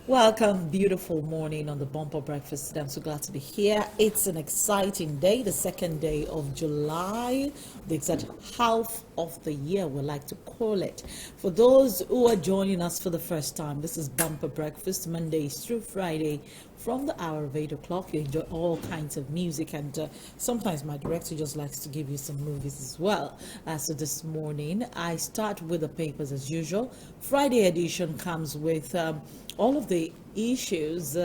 Welcome, beautiful morning on the Bumper Breakfast. I'm so glad to be here. It's an exciting day, the second day of July, the exact half of the year, we like to call it. For those who are joining us for the first time, this is Bumper Breakfast, Mondays through Friday, from the hour of 8 o'clock. You enjoy all kinds of music, and sometimes my director just likes to give you some movies as well. So this morning, I start with the papers as usual. Friday edition comes with all of the issues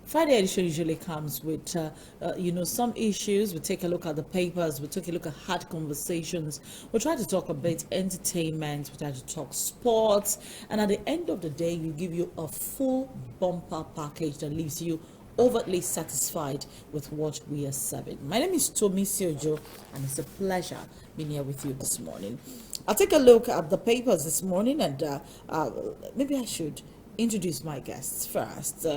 Friday edition usually comes with some issues. We take a look at the papers, we take a look at hard conversations, we try to talk a bit entertainment, we try to talk sports, and at the end of the day we give you a full bumper package that leaves you overtly satisfied with what we are serving. My name is TOMISIN, and it's a pleasure being here with you this morning. I'll take a look at the papers this morning, and maybe I should introduce my guests first.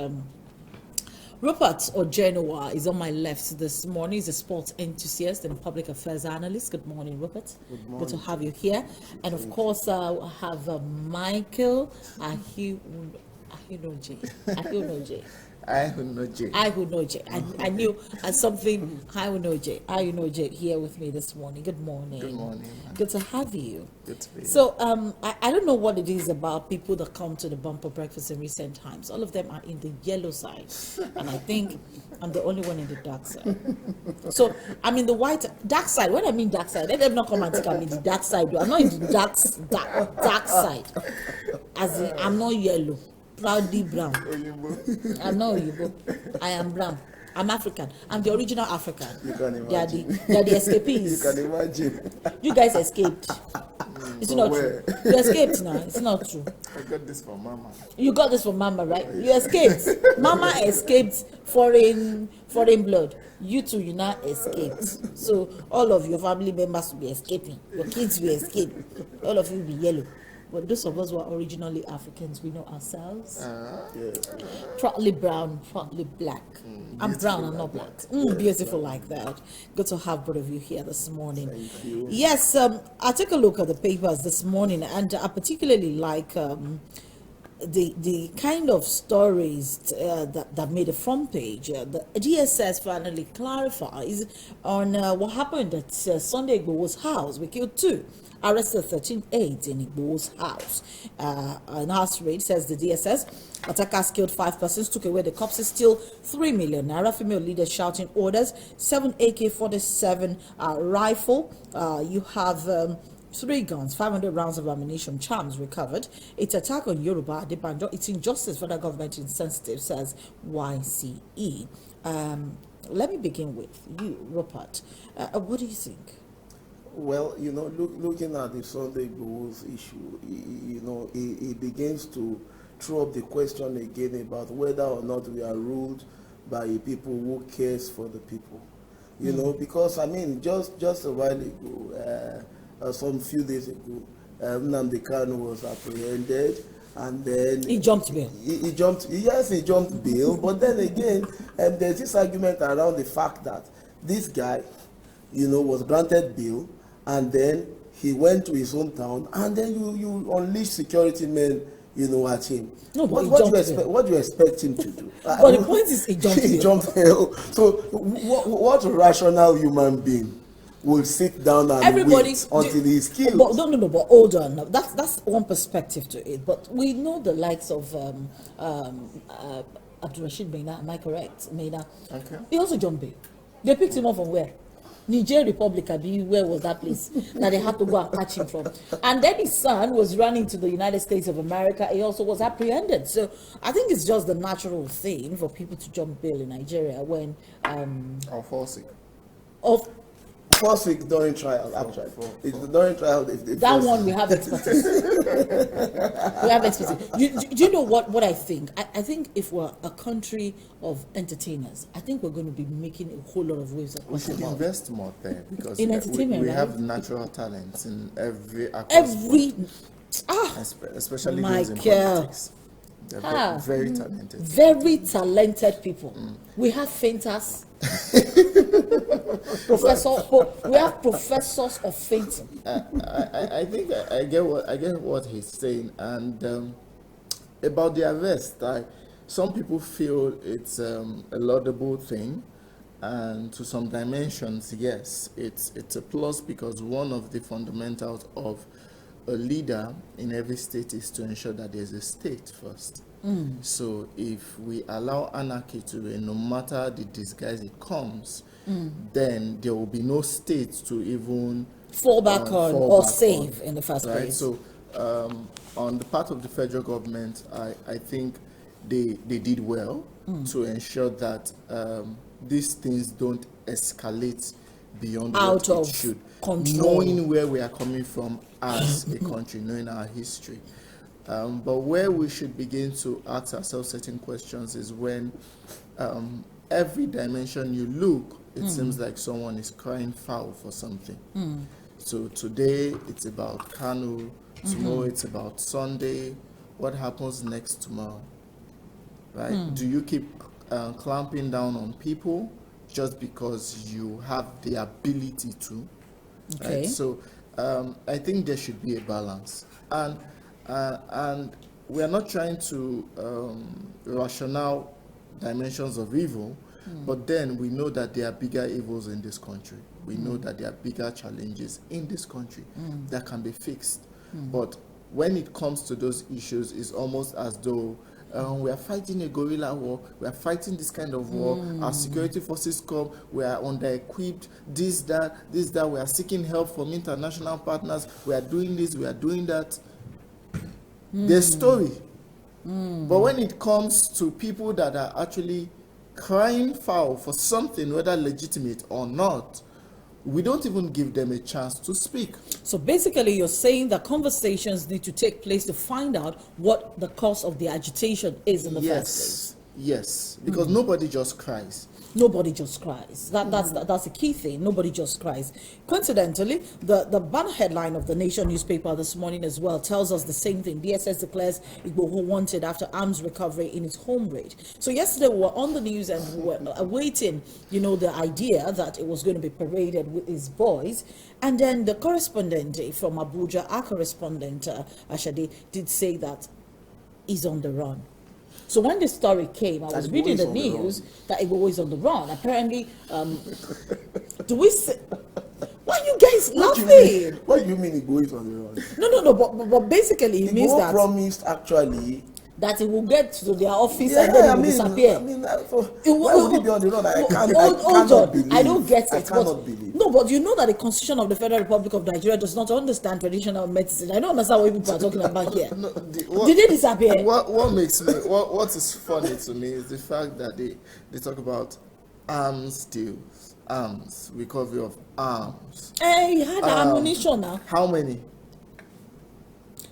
Rupert Ojenowa is on my left this morning. He's a sports enthusiast and public affairs analyst. Good morning, Rupert. Good morning. Good to have you here. And of course, I have Michael Ahunoje. I knew something. Ahunoje here with me this morning. Good morning. Good morning. Good to have you. Good to be here. So I don't know what it is about people that come to the Bumper Breakfast in recent times. All of them are in the yellow side, and I think I'm the only one in the dark side. So I'm in the dark side. When I mean dark side, let them not come and think I'm in the dark side. I'm not in the dark side. As in, I'm not yellow. Proudly brown. I'm not Oyibo. I am brown. I'm African. I'm the original African. You can imagine. They are the escapees. You can imagine. You guys escaped. It's not true. You escaped now. It's not true. I got this from Mama. You got this from Mama, right? You escaped. Mama escaped foreign blood. You two, you now escaped. So all of your family members will be escaping. Your kids will escape. All of you will be yellow. But those of us who are originally Africans, we know ourselves. Proudly brown, proudly black. I'm brown, I'm not black. Beautiful like that. Good to have both of you here this morning. Thank you. Yes, I took a look at the papers this morning, and I particularly like the kind of stories that made the front page. The DSS finally clarifies on what happened at Sunday Igboho's house. We killed two. Arrested 13 aides in Igboho's house. An house raid, says the DSS. Attackers killed 5 persons, took away the corpses, still 3 million naira. Female leaders shouting orders. 7 AK-47 rifle. You have 3 guns, 500 rounds of ammunition, charms recovered. It's attack on Yoruba Adebanjo. It's injustice, federal government insensitive, says YCE. Let me begin with you, Rupert. What do you think? Well, looking at the Sunday Igboho's issue, it begins to throw up the question again about whether or not we are ruled by people who cares for the people. Because just a while ago, some few days ago, Nnamdi Kanu was apprehended, and then he jumped bail. He jumped bail. But then again, there's this argument around the fact that this guy, was granted bail, and then he went to his hometown, and then you unleash security men, at him. No, but what do you expect him to do? But the point is, he jumped bail. He jumped bail. So what rational human being will sit down and wait until he's killed? But hold on. Now, that's one perspective to it. But we know the likes of Abdulrashid Maina. Am I correct? Maina. Okay. He also jumped bail. They picked him up from where? Niger Republic, where was that place that they had to go and catch him from? And then his son was running to the United States of America. He also was apprehended. So I think it's just the natural thing for people to jump bail in Nigeria when or fall sick. fall sick during trial, actually. It's during trial. That one we have expertise. We have expertise. Do you know what I think? I think if we're a country of entertainers, I think we're going to be making a whole lot of waves. We should invest more there because in entertainment, we right? have natural talents in especially those in politics. They're very talented. Very talented people. We have fainters. We have professors of fainting. I think I get what he's saying, and About the arrest, some people feel it's a laudable thing, and to some dimensions, yes, it's a plus, because one of the fundamentals of a leader in every state is to ensure that there's a state first. So if we allow anarchy to reign, no matter the disguise it comes, then there will be no state to even fall back on or save in the first place. So on the part of the federal government, I think they did well to ensure that these things don't escalate beyond out what of it should. control. Knowing where we are coming from as a country, knowing our history. But where we should begin to ask ourselves certain questions is when every dimension you look, it seems like someone is crying foul for something. So today it's about Kanu, tomorrow it's about Sunday. What happens next tomorrow? Right? Do you keep clamping down on people just because you have the ability to? Okay. Right? So I think there should be a balance, and we are not trying to rationale dimensions of evil, but then we know that there are bigger evils in this country. We know that there are bigger challenges in this country that can be fixed. But when it comes to those issues, it's almost as though we are fighting a guerrilla war, we are fighting this kind of war, our security forces come, we are under-equipped, this, that, we are seeking help from international partners, we are doing this, we are doing that. There's story. But when it comes to people that are actually crying foul for something, whether legitimate or not, we don't even give them a chance to speak. So basically, you're saying that conversations need to take place to find out what the cause of the agitation is in the first place. Yes, because nobody just cries. Nobody just cries. That's a key thing. Nobody just cries. Coincidentally, the banner headline of the Nation newspaper this morning as well tells us the same thing. DSS declares Igboho wanted after arms recovery in its home raid. So yesterday we were on the news and we were awaiting, the idea that it was going to be paraded with his boys. And then the correspondent from Abuja, our correspondent Ashade, did say that he's on the run. So when the story came, I was reading the news that Igbo is on the run. Apparently, do we say... Why are you guys laughing? What do you mean Igbo is on the run? No, but basically it means Igbo that... promised actually... that it will get to their office and then it will disappear. Why would it be on the run? I cannot believe. I don't get it. I cannot believe. No, but you know that the Constitution of the Federal Republic of Nigeria does not understand traditional medicine. I don't understand what people are talking about here. Did they disappear? What makes me, what is funny to me is the fact that they talk about arms deals, arms, recovery of arms. He had ammunition now. How many?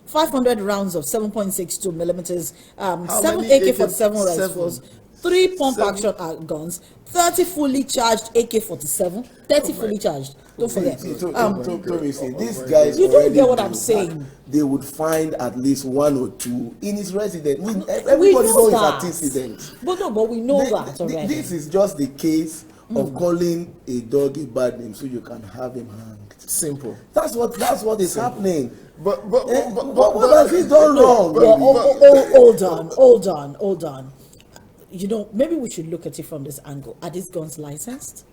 500 rounds of 7.62 millimeters, 7 many AK-47 rifles, 3 pump-action guns, 30 fully charged AK-47, 30 fully charged. Don't forget. Tomisi, these guys, you don't get what I'm saying. They would find at least 1 or 2 in his residence. Everybody knows that incident. But we know that already. This is just the case of calling a dog a bad name so you can have him hanged. Simple. That's what is happening. But what has he done wrong? Hold on. Maybe we should look at it from this angle. Are these guns licensed?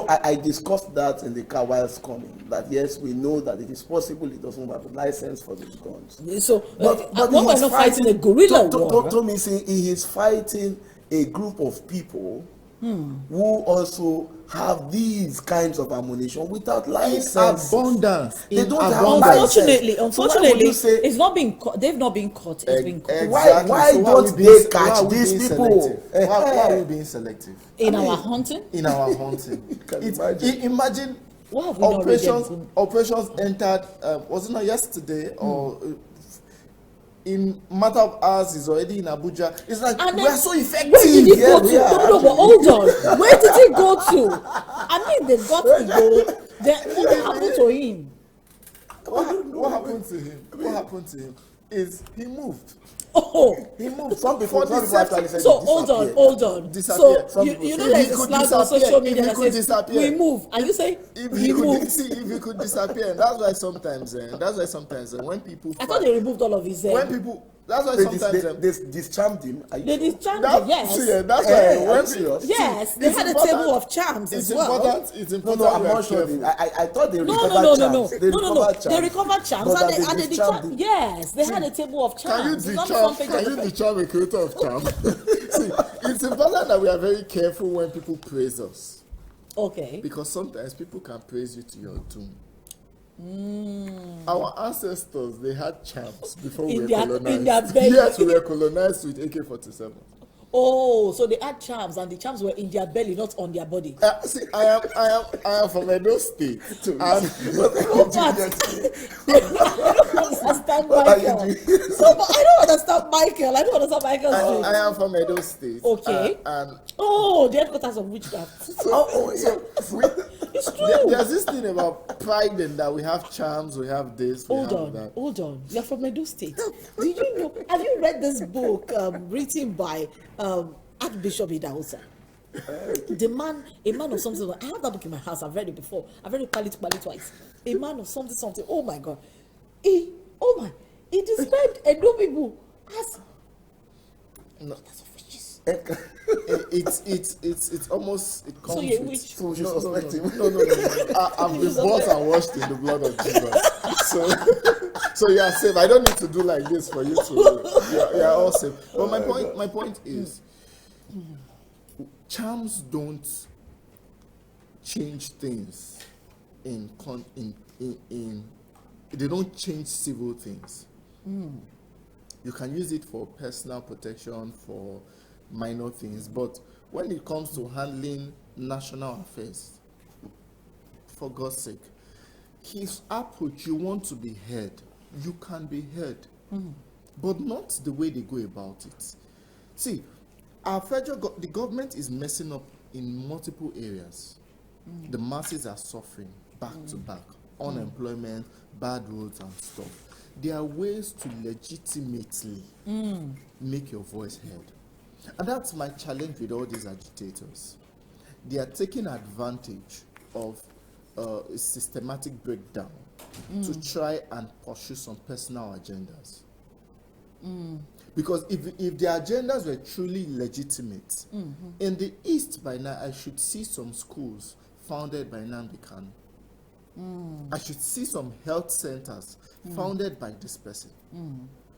I discussed that in the car whilst coming. That yes, we know that it is possible he doesn't have a license for these guns. So, but we're not fighting a guerrilla war. Tomisi, he is fighting a group of people who also have these kinds of ammunition without license. Abundance. They don't have license. Unfortunately, it's not being caught. They've not been caught. It's been caught. Exactly. Why don't they catch these people? Why are we being selective? In our hunting? In our hunting. Imagine What operations entered, was it not yesterday or in matter of hours is already in Abuja. It's like we are so effective. Where did he go to? No, but hold on. Where did he go to? I mean, they got to go. What happened to him? What happened to him? What happened to him is he moved. Oh, he moved. Some people actually said so hold on. So you know there's a slant on social media that says we move. Are you saying he moved? If he could disappear, and that's why sometimes when people I thought they removed all of his when people That's why sometimes they discharged him. They discharged him, yes. That's why when serious? Yes, they had a table of charms as well. It's No, important. I'm not sure. I thought they recovered No. charms. They recovered charms But and that they discharged discharged. him. Yes, they had a table of charms. Can you discharge a creator of charm? See, it's important that we are very careful when people praise us. Okay. Because sometimes people can praise you to your doom. Our ancestors, they had charms before we were colonized. In their belly. Yes, we were colonized with AK-47. Oh, so they had charms, and the charms were in their belly, not on their body. See, I am from Edo State. And I don't understand Michael. I don't understand Michael's I am from Edo State. Okay. And the headquarters of witchcraft. It's true. There's this thing about pride in that we have charms, we have this, Hold on. You're from Edo State. Did you know? Have you read this book written by Archbishop Idahosa? A man of something. I have that book in my house. I've read it before. I've read it probably twice. A man of something. Oh my God. He described Edo people as that's of witches. It's almost, it comes So you're a witch. No. I've been bought and washed in the blood of Jesus. So you are safe. I don't need to do like this for you to. You are all safe. But my point is, charms don't change things in they don't change civil things. You can use it for personal protection, for minor things, but when it comes to handling national affairs, for God's sake, his approach, you want to be heard, you can be heard, but not the way they go about it. See, our the government is messing up in multiple areas. The masses are suffering back to back, unemployment, bad roads and stuff. There are ways to legitimately make your voice heard. And that's my challenge with all these agitators. They are taking advantage of a systematic breakdown to try and pursue some personal agendas. Because if the agendas were truly legitimate, in the East by now, I should see some schools founded by Nnamdi Kanu. I should see some health centers founded by this person.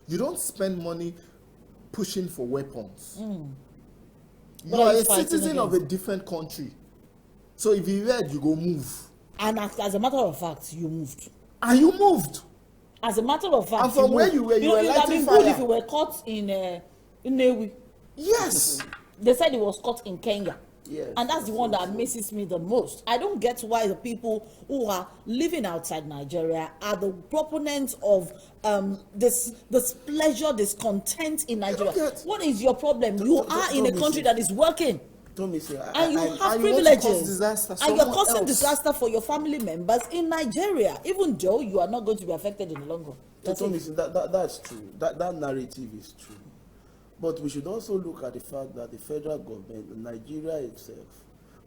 You don't spend money pushing for weapons. You are a citizen of a different country. So if you read, you go move. And as a matter of fact, you moved. And you moved. As a matter of fact, and from where you were, you were lighting fire. Good if you were caught in Newi. Yes. They said it was caught in Kenya. Yes, and that's the one that amazes me the most. I don't get why the people who are living outside Nigeria are the proponents of this pleasure, this content in Nigeria. What is your problem? You are in a country that is working. And you have privileges, and you're causing disaster for your family members in Nigeria, even though you are not going to be affected in the long run. That's true. That narrative is true. But we should also look at the fact that the federal government, Nigeria itself,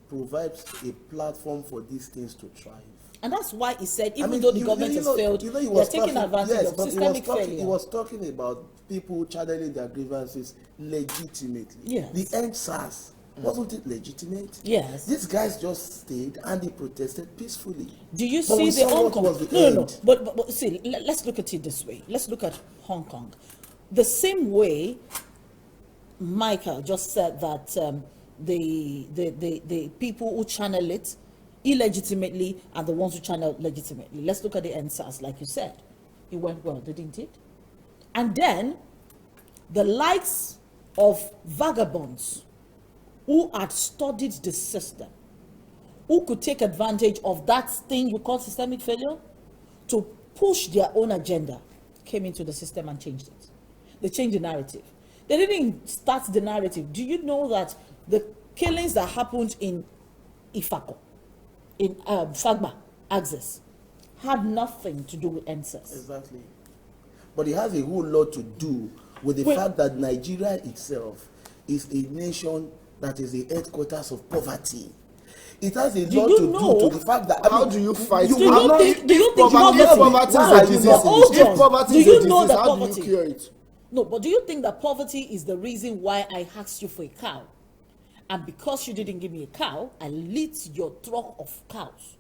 provides a platform for these things to thrive. And that's why he said, even though the government has failed, they're taking advantage of systemic failure. He was talking about people channeling their grievances legitimately. Yes. The end SARS. Wasn't it legitimate? Yes. These guys just stayed and they protested peacefully. Do you see the Hong Kong? No. But see, let's look at it this way. Let's look at Hong Kong. The same way Michael just said that the people who channel it illegitimately are the ones who channel legitimately. Let's look at the NSAS, like you said. It went well, didn't it? And then the likes of vagabonds who had studied the system, who could take advantage of that thing you call systemic failure to push their own agenda, came into the system and changed it. They changed the narrative. They didn't start the narrative. Do you know that the killings that happened in Ifako, in Fagba, Axis, had nothing to do with NSAS? Exactly. But it has a whole lot to do with the fact that Nigeria itself is a nation that is the headquarters of poverty. It has a lot to do to the fact that how do you fight? Do you think poverty is a disease? If poverty is a disease, how do you cure it? No, but do you think that poverty is the reason why I asked you for a cow? And because you didn't give me a cow, I lit your truck of cows.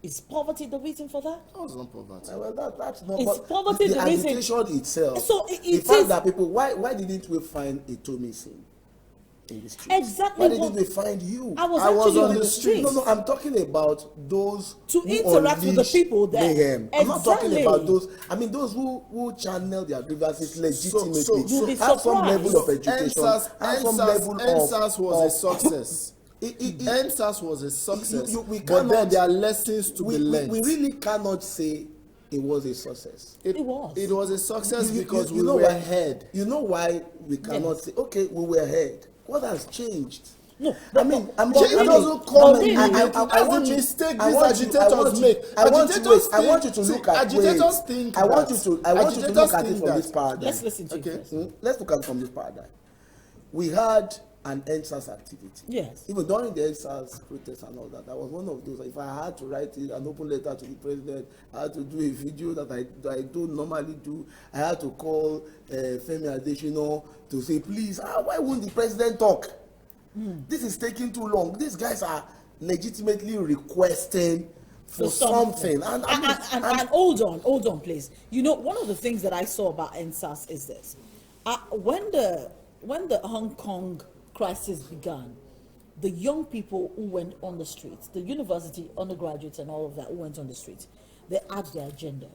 Is poverty the reason for that? That was not poverty. Well, that's not. Is But poverty the reason? agitation itself. So the fact that people, why didn't we find a TOMISIN in the street? Exactly. Why didn't we find you? I was I was actually on on the the street. No, I'm talking about those To who interact with the unleash people there. mayhem. I'm not talking Exactly. about those. I mean, those who channel their grievances legitimately, You'll be have some surprised. level of education, have some level of. NSAS was a success. It- NSAS was a success. we but then cannot- there are lessons to be learned. we really cannot say it was a success. It was. It was a success because you we know were why- ahead. You know why we cannot Yes. say, okay, we were ahead. What has changed? No, I mean, I'm Change really- doesn't come but in. really- That's the mistake I these want you- I agitators want you- make. I want you- Agitators I want you think- to see, look at agitators wait. think I want that- you to look at agitators it think from this that- paradigm. Let's listen to you Okay. first. Let's look at it from this paradigm. We had an NSAS activity. Yes. Even during the NSAS protests and all that, that was one of those. If I had to write an open letter to the president, I had to do a video that I don't normally do. I had to call Femi Adesina to say, please, why won't the president talk? This is taking too long. These guys are legitimately requesting for something. And hold on, please. You know, one of the things that I saw about NSAS is this: when the Hong Kong crisis began, the young people who went on the streets, the university undergraduates and all of that who went on the streets, they had their agenda,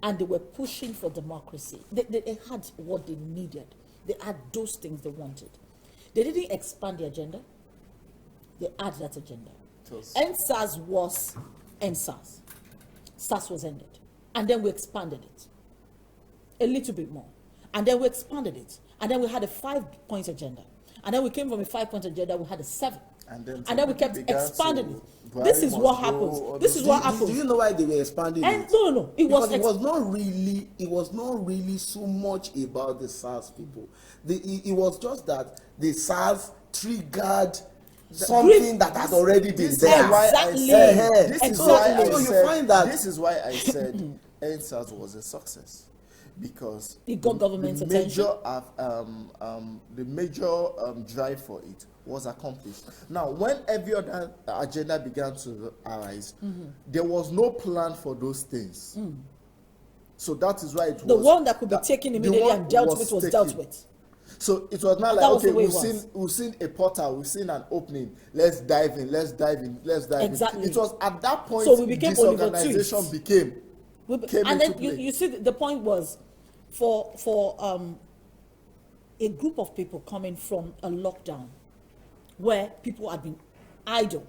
and they were pushing for democracy. They had what they needed. They had those things they wanted. They didn't expand the agenda. They had that agenda. NSAS was NSAS. SARS was ended. And then we expanded it a little bit more. And then we expanded it. And then we had a 5-point agenda. And then we came from a 5-point agenda, we had a 7. And then we kept began expanding to- it. This is Buhari what must go, happens. or This is what do happens. you know why they were expanding And it? no. It Because was it was not really so much about the SARS people. It was just that the SARS triggered something that had already been This there. is why I Exactly. said. This is Exactly. why I So you said. find that- This is why I said NSAS was a success, because It got government's the attention. major drive for it was accomplished. Now, when every other agenda began to arise, there was no plan for those things. So that is why it was the one that could be taken the immediately one and dealt with was dealt taken. with. So it was not That like, was the okay, way it was. we've seen a portal, we've seen an opening, let's dive in. Exactly. It was at that point So we became Oliver disorganization Twist. came And into then play. you see the point was for a group of people coming from a lockdown where people had been idle,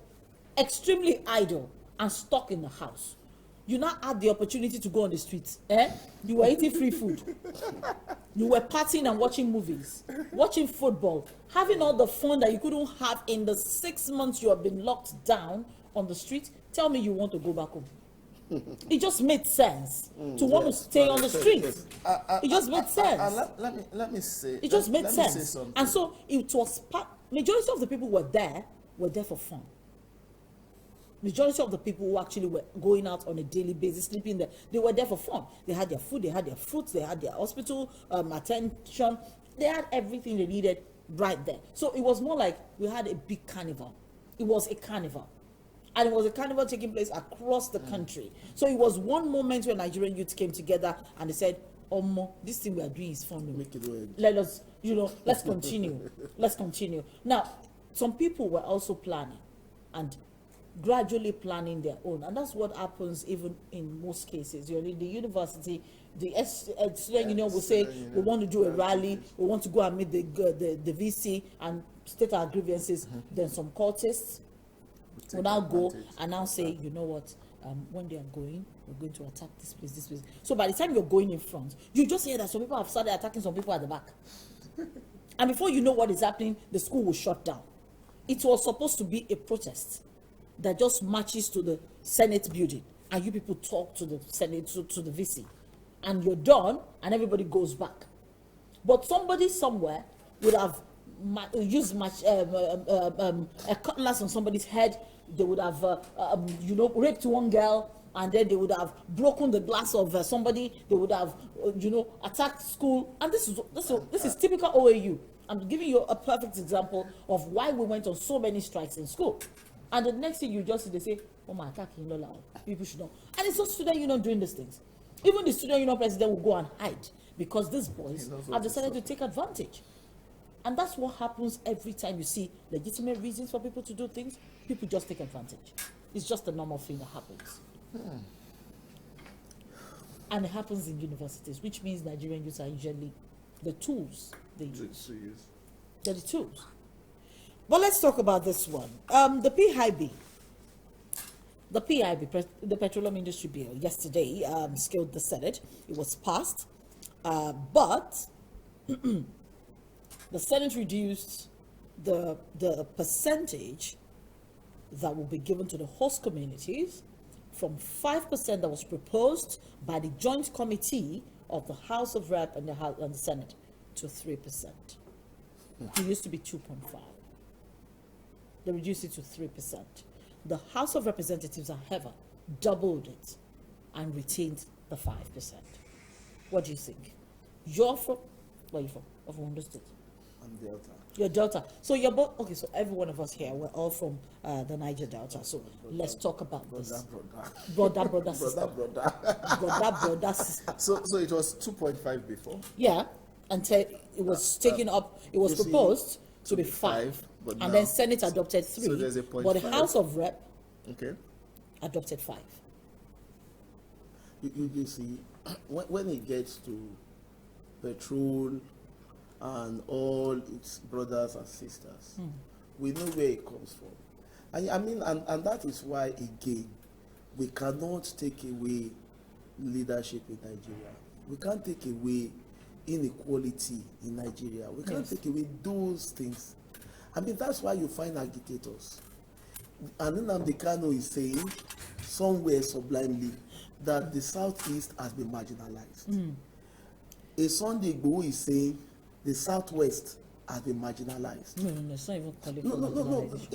extremely idle, and stuck in the house. You now had the opportunity to go on the streets. You were eating free food. You were partying and watching movies, watching football, having all the fun that you couldn't have in the 6 months you have been locked down on the street. Tell me you want to go back home. It just made sense to want to stay on the streets. It just made sense. Let me say. It just made let me say sense. something. And so it was majority of the people were there for fun. Majority of the people who actually were going out on a daily basis, sleeping there, they were there for fun. They had their food, they had their fruits, they had their hospital attention, they had everything they needed right there. So it was more like we had a big carnival. It was a carnival. And it was a carnival taking place across the country. So it was one moment when Nigerian youth came together and they said, this thing we are doing is fun. Make it work. Let us, let's continue. Let's continue. Now, some people were also planning and gradually planning their own. And that's what happens even in most cases. The university, the student union will say, we want to do a rally, we want to go and meet the VC and state our grievances. Then some cultists will now go and now say, you know what, when they are going, we're going to attack this place. So by the time you're going in front, you just hear that some people have started attacking some people at the back. And before you know what is happening, the school will shut down. It was supposed to be a protest that just marches to the Senate building and you people talk to the Senate, to the VC. And you're done and everybody goes back. But somebody somewhere would have used a cutlass on somebody's head. They would have, raped one girl. and then they would have broken the glass of somebody. They would have, attacked school. And this is typical OAU. I'm giving you a perfect example of why we went on so many strikes in school. And the next thing you just see, they say, oh my God, people should know. And it's not student union doing these things. Even the student union president will go and hide because these boys have decided to take advantage. And that's what happens every time you see legitimate reasons for people to do things. People just take advantage. It's just a normal thing that happens. And it happens in universities, which means Nigerian youths are usually the tools they use. They're the tools. But let's talk about this one. The PIB. The PIB, the Petroleum Industry Bill, yesterday scaled the Senate. It was passed. But the Senate reduced the percentage that will be given to the host communities from 5% that was proposed by the Joint Committee of the House of Rep and the Senate to 3%. It used to be 2.5. They reduced it to 3%. The House of Representatives, however, doubled it and retained the 5%. What do you think? You're from, where are you from? Of Ondo State. I'm Delta. You're Delta. So you're both, okay, so every one of us here, we're all from the Niger Delta. So let's talk about this. Brother, sister. Brother, sister. So it was 2.5 before? Yeah, until it was taken up, it was proposed to be 5, and then Senate adopted 3, so there's a point but the 5. House of Rep adopted 5. You see, when it gets to petrol and all its brothers and sisters, we know where it comes from. And that is why, again, we cannot take away leadership in Nigeria. We can't take away inequality in Nigeria. We can't take away those things. That's why you find agitators. And Nnamdi Kanu is saying somewhere sublimely that the Southeast has been marginalized. A Sunday Igboho is saying the Southwest has been marginalized. No, it's not even calling for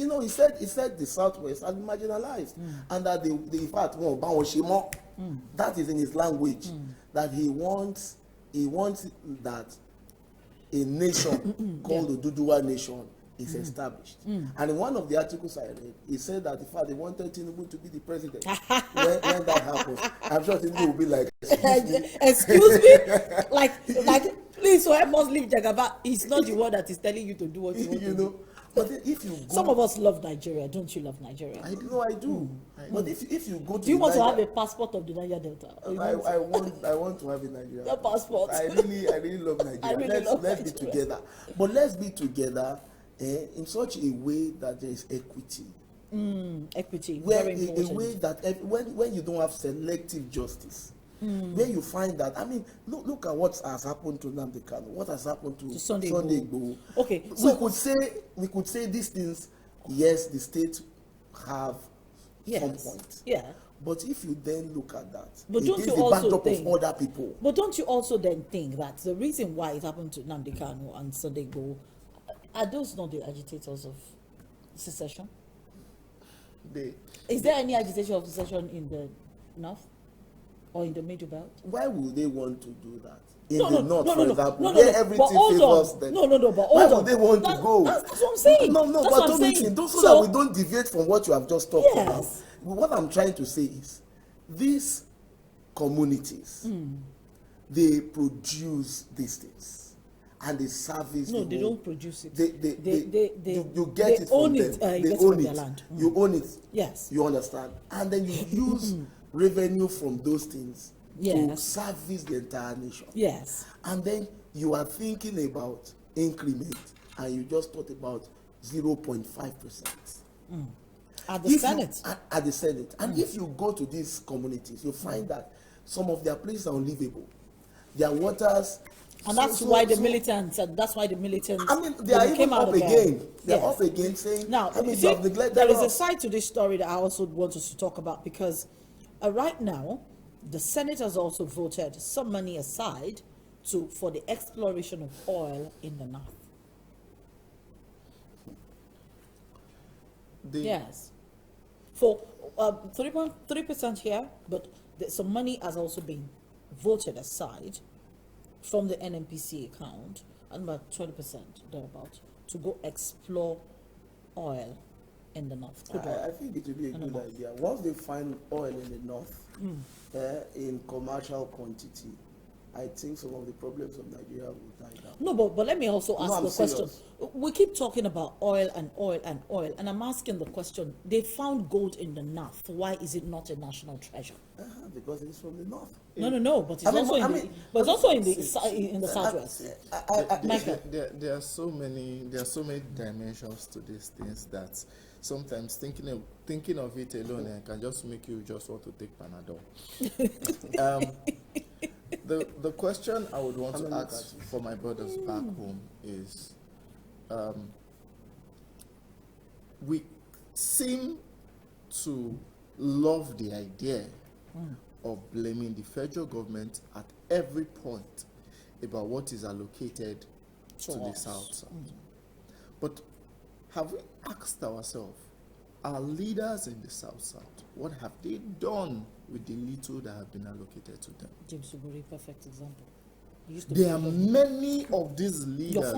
No. He said the Southwest has been marginalized, and that in fact, that is in his language, that he wants that a nation called the Oduduwa Nation is established. And in one of the articles I read, he said that in fact they wanted Tinubu to be the president. when that happens, I'm sure Tinubu will be like, excuse me? like please, so I must leave Jagaba. He's not the one that is telling you to do what you want to do. But if you go, some of us love Nigeria. Don't you love Nigeria? I do. But if you go to, do you want to have a passport of the Niger Delta? I want to have a Nigeria. Your passport. I really love Nigeria. Let's be together. But let's be together in such a way that there is equity. Equity. Where very important. A way that when you don't have selective justice. Where you find that, look at what has happened to Nnamdi Kanu, what has happened to Sunday Igboho. Okay, so we could say these things. Yes, the state have some point. Yeah. But if you then look at that, but don't you also backdrop think, of other people? But don't you also then think that the reason why it happened to Nnamdi Kanu and Sunday Igboho, are those not the agitators of secession? Is there any agitation of secession in the north? Or in the middle belt? Why would they want to do that? In the north, for example, where everything favors them. But why would they want to go? That's what I'm saying. But Tomisin, so that we don't deviate from what you have just talked about. What I'm trying to say is, these communities, they produce these things, and they service. No, they don't produce it. You get it from them. They own it. Land. You own it. Yes. You understand, and then you use revenue from those things to service the entire nation. Yes. And then you are thinking about increment, and you just thought about 0.5%. At the Senate. At the Senate. And if you go to these communities, you find that some of their places are unlivable. Their waters. And that's why the militants. They are even up again. They're up again saying. Now, there is a side to this story that I also want us to talk about, because right now, the Senate has also voted some money aside for the exploration of oil in the north. for 3.3% here, but some money has also been voted aside from the NNPC account, and about 20% thereabout, to go explore oil in the north. I think it would be a good idea. Once they find oil in the north, in commercial quantity, I think some of the problems of Nigeria will die down. No, but let me also ask I'm the question. serious. We keep talking about oil and oil and oil, and I'm asking the question, they found gold in the north. Why is it not a national treasure? Because it's from the north. No, but it's also in the southwest. There are so many dimensions to these things that sometimes thinking of it alone can just make you just want to take Panadol. The question I would want to ask for my brothers back home is, we seem to love the idea of blaming the federal government at every point about what is allocated to the South. But have we asked ourselves, our leaders in the South, what have they done with the little that have been allocated to them? James Uburi, perfect example. There are many of these leaders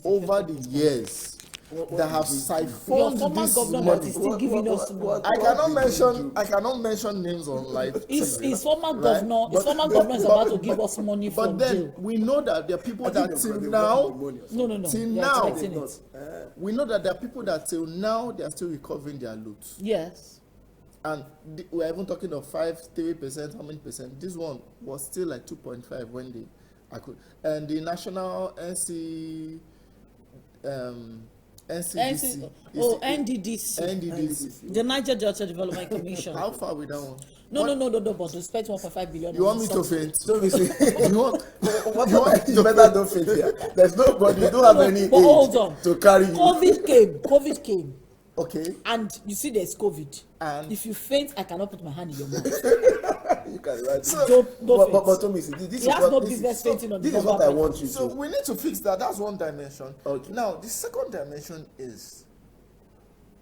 over the years that have siphoned this money. Is still giving us money. I cannot mention names on live. His former governor is about to give us money from But then jail. we know that there are people that till now, we know that there are people that till now they are still recovering their loot. Yes. And we're even talking of 3%, how many percent? This one was still like 2.5 when and the national NDDC. NDDC. The Niger Delta Development Commission. How far with that one? No, but we spent 1.5 billion. You want me to faint? You better don't faint here. There's nobody, you don't have any but hold on. to carry you. COVID came. Okay. And you see there's COVID. And if you faint, I cannot put my hand in your mouth. You can write Don't faint. But TOMISIN, this He has no business fainting on the This is what I want you So to. we need to fix that. That's one dimension. Okay. Now, the second dimension is,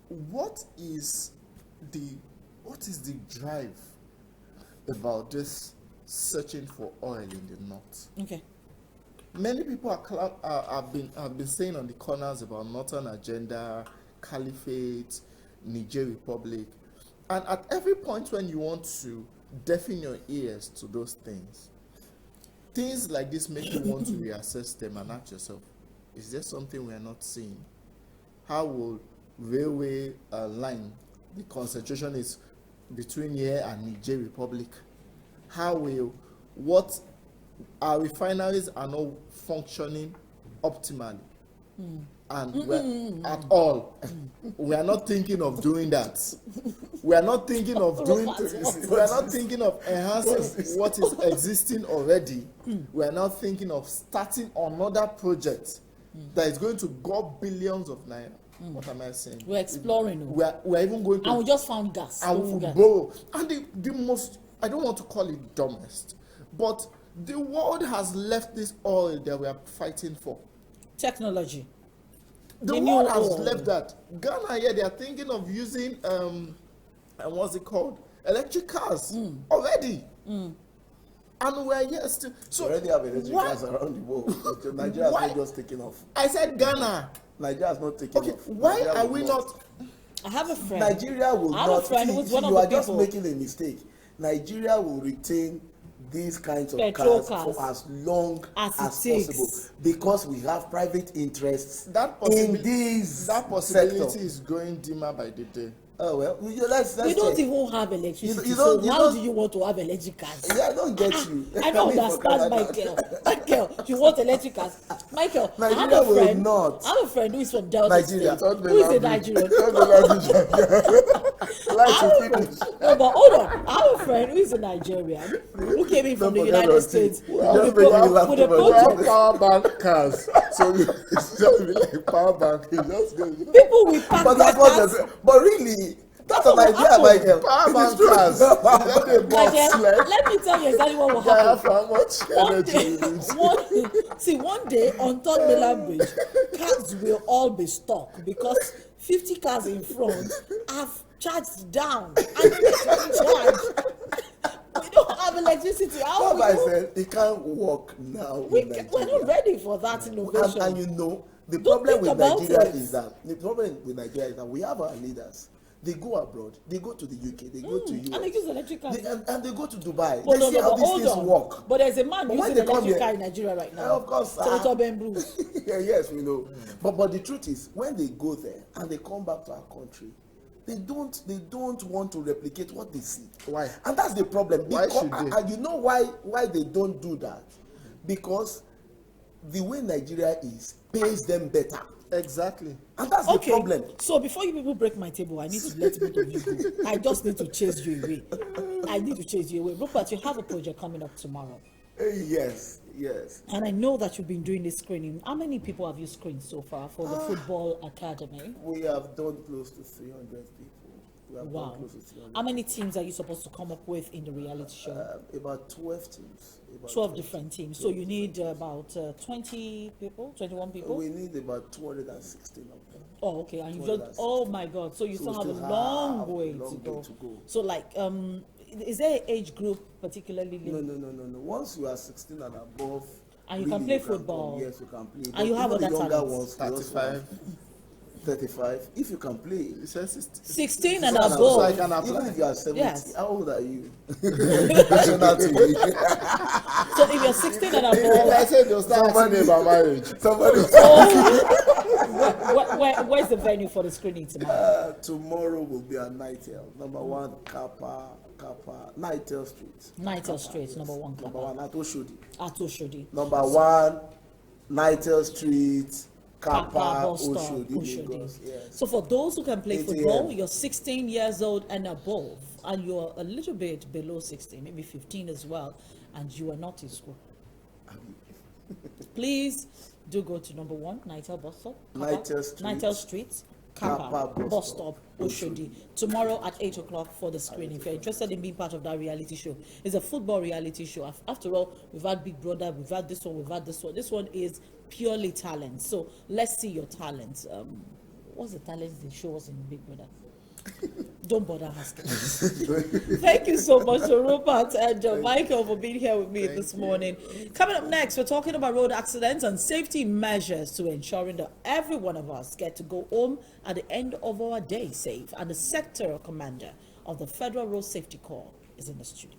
what is the drive about this searching for oil in the north? Okay. Many people have been saying on the corners about Northern Agenda, Caliphate, Niger Republic, and at every point when you want to deafen your ears to those things like this make you want to reassess them and ask yourself, is there something we are not seeing? How will railway line, the concentration is between here and Niger Republic? What our refineries are not functioning optimally? And at all, we are not thinking of doing that. We are not thinking of enhancing what is existing already. We are not thinking of starting another project that is going to go billions of naira. What am I saying? We're exploring. We are even going to. And we just found gas. And we borrow. And the most, I don't want to call it dumbest, but the world has left this oil that we are fighting for. Technology. The world has left that. Ghana here, they are thinking of using what's it called? Electric cars already. And we're here still. So we already have electric cars around the world. Nigeria is not just taking off. I said Ghana. Nigeria is not taking off. Why Nigeria are we not? I have a friend. Nigeria will I have not. a friend who's one of you the are just people. making a mistake. Nigeria will retain these kinds of Petrol cars for as long as it possible because we have private interests in these that possibility sector. is going dimmer by the day. Oh well, let's we don't check. even have electricity. You How do you want to have electric cars? Yeah, I don't get you. I don't understand, Michael. You want electric cars? Michael, I have Nigeria a will friend. not. I have a friend who is from Delta Nigeria. State. Who is a Nigerian? No, but hold on. I have a friend who is a Nigerian who came in from the United States with a project. Power bank cars. So it's just be like power bank. You just go. People with pack But that's what. But really, that's an idea, Michael. Power bank cars. Let me tell you exactly what will happen. How much energy? One day on Third Mainland Bridge, cars will all be stuck because 50 cars in front have charged down. And charged. We don't have electricity. How That's why I said it can't work now in Nigeria. we're not ready for that innovation. And you know, the Don't problem think with about Nigeria it. is that we have our leaders. They go abroad. They go to the UK. They go to US. and they use electric cars. And they go to Dubai. Oh, They see how these things work. But there's a man But when using they come electric here- car in Nigeria right now. Of course, sir. Senator Ben Bruce. Yeah, yes, we know. But the truth is, when they go there and they come back to our country, they don't want to replicate what they see. Why? And that's the problem. Why Because, should they? and you know why they don't do that? Because the way Nigeria is pays them better. Exactly. And that's Okay, the problem. so before you people break my table, I need to let both of you go. I just need to chase you away. I need to chase you away. Rupert, you have a project coming up tomorrow. Yes. And I know that you've been doing this screening. How many people have you screened so far for the Football Academy? We have done close to 300 people. We have Wow. done close to 300. How many teams are you supposed to come up with in the reality show? About 12 teams. About 12 different teams. So you need about 20 people, 21 people? We need about 216 of them. Oh, okay. And you've 216. just, oh my God. So you So still we have a still long have way a long to way go. to go. So like, is there an age group particularly? No. Once you are 16 and above, And you can play football. Yes, you can play. And you have even other the younger talents. ones, we also 35. have 35. If you can play, It says 16 and So above. I can apply. even if you are 70, Yes. how old are you? National TV. So if you're 16 and I above, said they'll start asking me about marriage. Somebody. where's the venue for the screening tomorrow? Tomorrow will be at Nightel, number 1 Kappa, Nightel Street. Nightel Street, number 1 Number Kappa. 1 at Oshodi. At Oshodi. Number 1 Nightel Street, Kappa Kappa, bus stop, Oshodi, Oshodi. Lagos. Yes. So for those who can play 8 football, a.m. you're 16 years old and above, and you're a little bit below 16, maybe 15 as well, and you are not in school. Please do go to number 1 Nightel bus stop, Kappa, Nightel Street. Nightel Street, Kappa Kappa bus stop, Oshodi. Tomorrow at 8 o'clock for the screening. If you're interested in being part of that reality show, it's a football reality show. After all, we've had Big Brother, we've had this one, we've had this one. This one is purely talent. So let's see your talents. What's the talents they show us in Big Brother? Don't bother asking. Thank you so much, Rupert and Michael, for being here with me this morning. Coming up next, we're talking about road accidents and safety measures to ensuring that every one of us get to go home at the end of our day safe. And the sector commander of the Federal Road Safety Corps is in the studio.